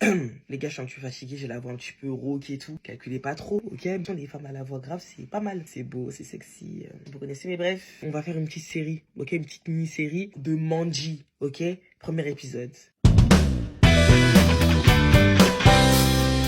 Les gars, je suis un peu fatigué, j'ai la voix un petit peu rauque et tout. Calculez pas trop, ok? Les femmes à la voix grave, c'est pas mal. C'est beau, c'est sexy. Vous connaissez, mais bref. On va faire une petite série, ok? Une petite mini-série de Manji, ok? Premier épisode.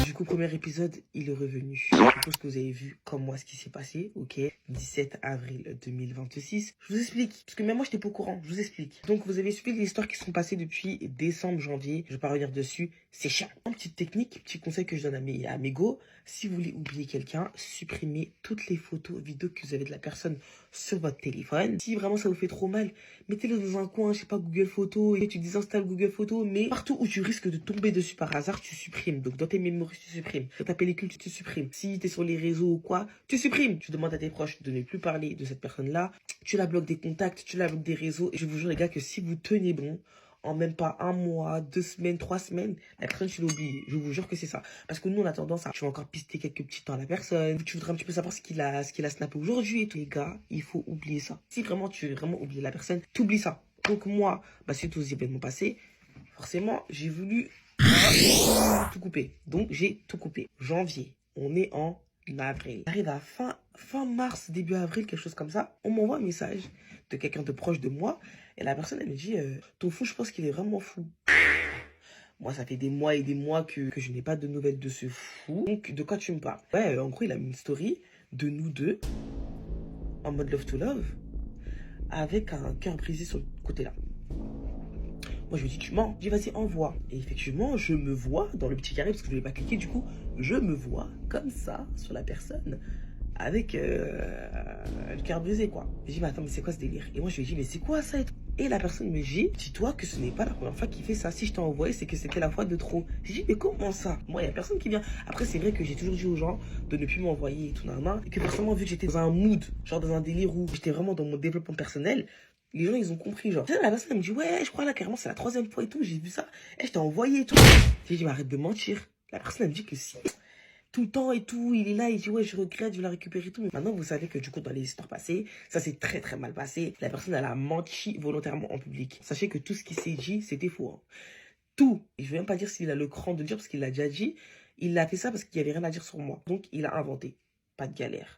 Du coup, premier épisode, il est revenu. Je suppose que vous avez vu comme moi ce qui s'est passé, ok? 17 avril 2026. Je vous explique, parce que même moi, je n'étais pas au courant. Je vous explique. Donc, vous avez suivi les histoires qui sont passées depuis décembre, janvier. Je vais pas revenir dessus. C'est chiant. Une petite technique, petit conseil que je donne à mes go. Si vous voulez oublier quelqu'un, supprimez toutes les photos, vidéos que vous avez de la personne sur votre téléphone. Si vraiment ça vous fait trop mal, mettez-le dans un coin, je sais pas, Google Photos, et tu désinstalles Google Photos, mais partout où tu risques de tomber dessus par hasard, tu supprimes. Donc dans tes mémoires, tu supprimes. Dans ta pellicule, tu supprimes. Si t'es sur les réseaux ou quoi, tu supprimes. Tu demandes à tes proches de ne plus parler de cette personne-là. Tu la bloques des contacts, tu la bloques des réseaux. Et je vous jure les gars que si vous tenez bon, en même pas un mois, 2 semaines, 3 semaines, la personne, tu l'as oubliée. Je vous jure que c'est ça. Parce que nous, on a tendance à... Tu vas encore pister quelques petits temps à la personne. Tu voudrais un petit peu savoir ce qu'il a snappé aujourd'hui et tout. Les gars, il faut oublier ça. Si vraiment tu veux vraiment oublier la personne, t'oublies ça. Donc moi, suite aux événements passés, forcément, j'ai voulu tout couper. Donc, j'ai tout coupé. Janvier, on est en avril. On arrive à fin mars, début avril, quelque chose comme ça. On m'envoie un message de quelqu'un de proche de moi. Et la personne, elle me dit, ton fou, je pense qu'il est vraiment fou. Moi, ça fait des mois et des mois que je n'ai pas de nouvelles de ce fou. Donc, de quoi tu me parles? Ouais, en gros, il a mis une story de nous deux, en mode love to love, avec un cœur brisé sur le côté là. Moi, je lui dis, tu mens. Je dis, vas-y, envoie. Et effectivement, je me vois dans le petit carré, parce que je ne voulais pas cliquer, du coup, je me vois comme ça, sur la personne, avec le cœur brisé, quoi. Je dis, mais attends, mais c'est quoi ce délire? Et moi, je lui dis, mais c'est quoi ça? Et la personne me dit, dis-toi que ce n'est pas la première fois qu'il fait ça. Si je t'ai envoyé, c'est que c'était la fois de trop. J'ai dit, mais comment ça? Moi, il n'y a personne qui vient. Après, c'est vrai que j'ai toujours dit aux gens de ne plus m'envoyer et tout, nan, et que forcément, vu que j'étais dans un mood, genre dans un délire où j'étais vraiment dans mon développement personnel, les gens, ils ont compris, genre. La personne, elle me dit, ouais, je crois là, carrément, c'est la 3e fois et tout, j'ai vu ça. Et je t'ai envoyé et tout. J'ai dit, mais arrête de mentir. La personne, elle me dit que si, tout le temps et tout, il est là, il dit, ouais, je regrette, je vais la récupérer et tout. Mais maintenant, vous savez que du coup, dans les histoires passées, ça s'est très, très mal passé. La personne, elle a menti volontairement en public. Sachez que tout ce qui s'est dit, c'était faux. Hein. Tout. Et je vais même pas dire s'il a le cran de le dire, parce qu'il l'a déjà dit. Il a fait ça parce qu'il n'y avait rien à dire sur moi. Donc, il a inventé. Pas de galère.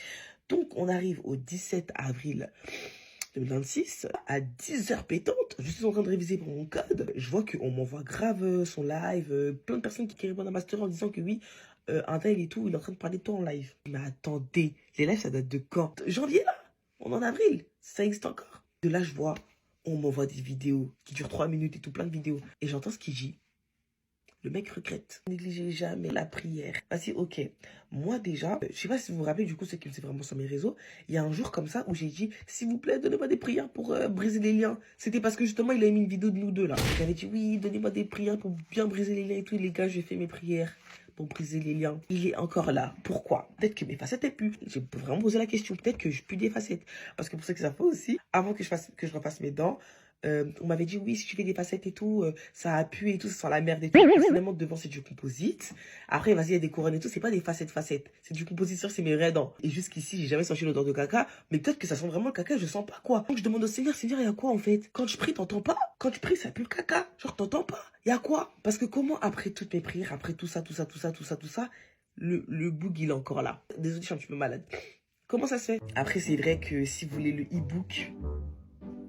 Donc, on arrive au 17 avril 2026, à 10h pétantes, je suis en train de réviser pour mon code. Je vois qu'on m'envoie grave son live, plein de personnes qui répondent à ma story en disant que oui, un tel et tout, il est en train de parler de toi en live. Mais attendez, les lives, ça date de quand? Janvier là? On est en avril, ça existe encore. De là, je vois, on m'envoie des vidéos qui durent 3 minutes et tout, plein de vidéos. Et j'entends ce qu'il dit. Le mec regrette. Négligez jamais la prière. Vas-y, ok. Moi déjà, je sais pas si vous vous rappelez, du coup, c'est que c'est vraiment sur mes réseaux. Il y a un jour comme ça où j'ai dit, s'il vous plaît, donnez-moi des prières pour briser les liens. C'était parce que justement, il a mis une vidéo de nous deux là. J'avais dit, oui, donnez-moi des prières pour bien briser les liens et tout. Et les gars, j'ai fait mes prières pour briser les liens. Il est encore là. Pourquoi? Peut-être que mes facettes aient pu. J'ai vraiment posé la question. Peut-être que je pue des facettes. Parce que pour ceux qui savent pas aussi, avant que je refasse mes dents, on m'avait dit oui, si tu fais des facettes et tout, ça a pu et tout, ça sent la merde et tout. Finalement, devant, c'est du composite. Après, vas-y, il y a des couronnes et tout, c'est pas des facettes. C'est du composite, c'est mes vraies dents. Et jusqu'ici, j'ai jamais senti l'odeur de caca, mais peut-être que ça sent vraiment le caca, je sens pas quoi. Donc je demande au Seigneur, il y a quoi en fait? Quand je prie, t'entends pas? Quand tu pries, ça pue le caca. Genre, t'entends pas? Il y a quoi? Parce que comment, après toutes mes prières, après tout ça, le boug, il est encore là. Désolé, je suis un petit peu malade. Comment ça se fait? Après, c'est vrai que si vous voulez le e-book,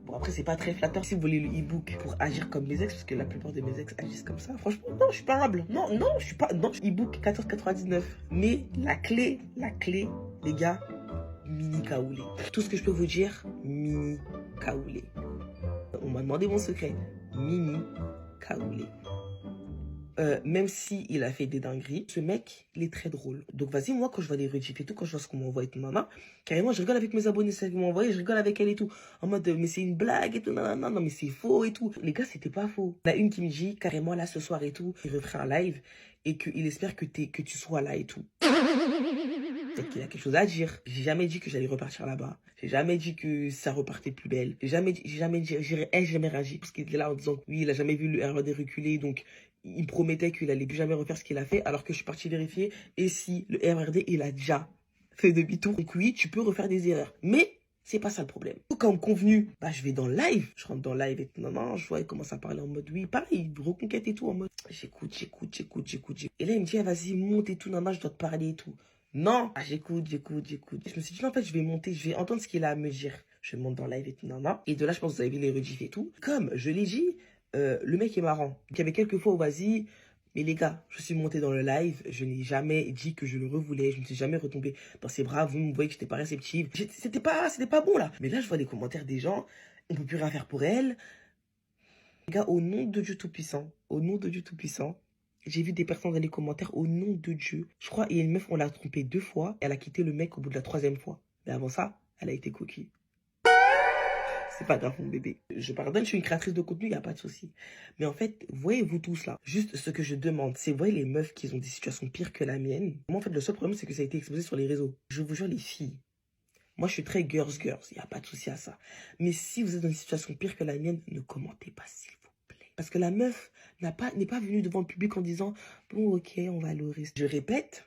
bon, après, c'est pas très flatteur si vous voulez le e-book pour agir comme mes ex, parce que la plupart de mes ex agissent comme ça. Franchement, non, je suis pas humble. Non, je suis pas. Non, e-book 14,99. Mais la clé, les gars, mini kaoulé. Tout ce que je peux vous dire, mini kaoulé. On m'a demandé mon secret. Mini kaoulé. Même si il a fait des dingueries, ce mec, il est très drôle. Donc vas-y, moi, quand je vois des rediffs et tout, quand je vois ce qu'on m'envoie et tout, nanana, carrément, je rigole avec mes abonnés, c'est ça qu'ils m'ont envoyé, je rigole avec elle et tout. En mode, mais c'est une blague et tout, nanana, non, mais c'est faux et tout. Les gars, c'était pas faux. Il y en a une qui me dit, carrément, là, ce soir et tout, il referait un live et qu'il espère que tu sois là et tout. Peut-être qu'il a quelque chose à dire. J'ai jamais dit que j'allais repartir là-bas. J'ai jamais dit que ça repartait plus belle. J'ai jamais dit, j'ai jamais réagi. Parce qu'il était là en disant, oui, il a jamais vu le RED reculer, donc il me promettait qu'il allait plus jamais refaire ce qu'il a fait, alors que je suis partie vérifier. Et si le RRD, il a déjà fait demi-tour, donc oui, tu peux refaire des erreurs. Mais C'est pas ça le problème. Comme convenu, bah je vais dans le live. Je rentre dans le live et tout. Non, je vois, il commence à parler en mode oui, pareil, reconquête et tout, en mode j'écoute. Et là, il me dit, ah, vas-y, monte et tout, non, je dois te parler et tout. Non, ah, j'écoute. Je me suis dit, non, en fait, je vais monter, je vais entendre ce qu'il a à me dire. Je monte dans le live et tout, non. Et de là, je pense que vous avez vu les rediffs et tout. Comme je l'ai dit, le mec est marrant. Il y avait quelques fois où, vas-y, mais les gars, je suis monté dans le live, je n'ai jamais dit que je le revoulais, je ne suis jamais retombé dans ses bras, vous me voyez que j'étais pas réceptive. C'était pas bon là. Mais là, je vois des commentaires des gens, on peut plus rien faire pour elle. Les gars, au nom de Dieu Tout-Puissant, j'ai vu des personnes dans les commentaires, au nom de Dieu. Je crois, il y a une meuf, on l'a trompée 2 fois, et elle a quitté le mec au bout de la 3e fois. Mais avant ça, elle a été coquille. C'est pas grave, mon bébé. Je pardonne, je suis une créatrice de contenu, il n'y a pas de souci. Mais en fait, voyez-vous tous là, juste ce que je demande, c'est voyez les meufs qui ont des situations pires que la mienne. Moi, en fait, le seul problème, c'est que ça a été exposé sur les réseaux. Je vous jure, les filles. Moi, je suis très girls, il n'y a pas de souci à ça. Mais si vous êtes dans une situation pire que la mienne, ne commentez pas, s'il vous plaît. Parce que la meuf n'est pas venue devant le public en disant, bon, ok, on va le rester. Je répète,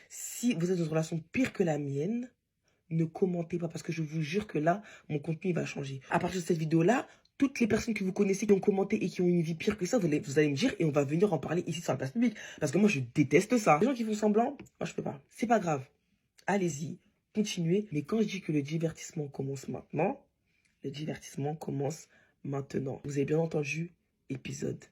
si vous êtes dans une relation pire que la mienne, ne commentez pas parce que je vous jure que là, mon contenu va changer. À partir de cette vidéo-là, toutes les personnes que vous connaissez qui ont commenté et qui ont une vie pire que ça, vous allez me dire et on va venir en parler ici sur la place publique. Parce que moi, je déteste ça. Les gens qui font semblant, moi, je peux pas. C'est pas grave. Allez-y, continuez. Mais quand je dis que le divertissement commence maintenant, le divertissement commence maintenant. Vous avez bien entendu, épisode